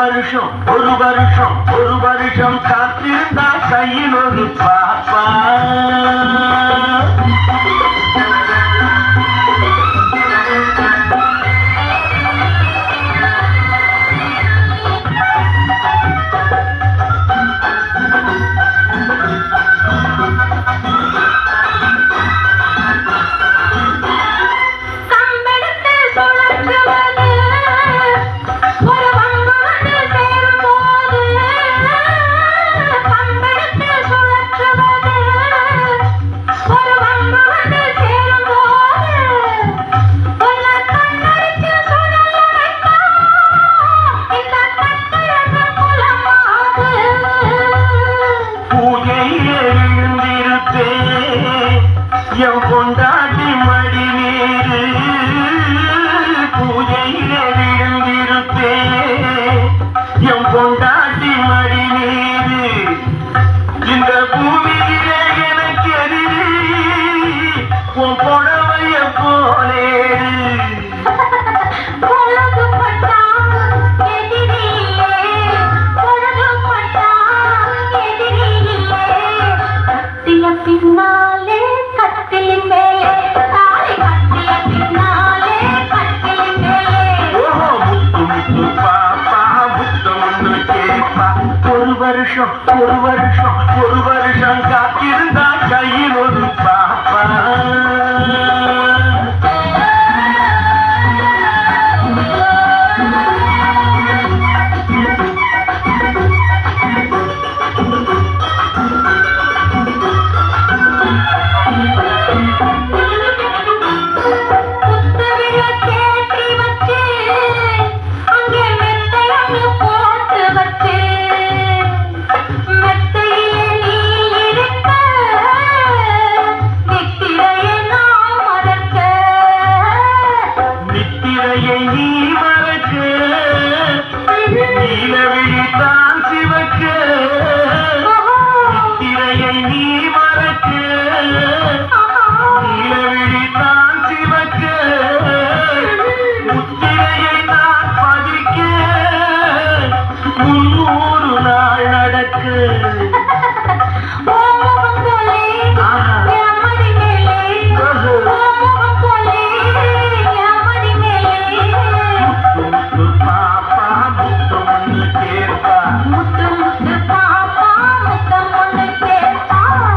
ஒரு வருஷம் காத்திருந்தா கையில் ஒரு பாப்பா என் பொண்டாட்டி மடி நீரு பூஜையிலே விழுந்திருப்பே என் பொண்டாட்டி மடி நீரு இந்த பூமியிலே எனக்கு எதிரி உன் புடவைய போலேரு பின்னாலே கட்டிலின் மேலே தாலி கட்டிய பின்னாலே கட்டிலின் மேலே ஓஹோ முத்து முத்து பாப்பா முத்தம் ஒன்று கேப்பா ஒரு வருஷம் காத்திருந்தா கையில் ஒரு பாப்பா நீலவிழிதான் சிவக்க நித்திரையை நீ மறக்க நீலவிழிதான் சிவக்க முத்திரையை நான் பதிக்க 300 நாள் நடக்க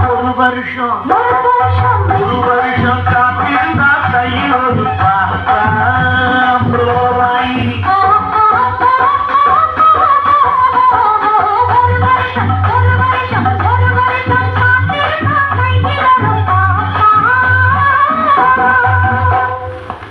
ஒரு வருஷம்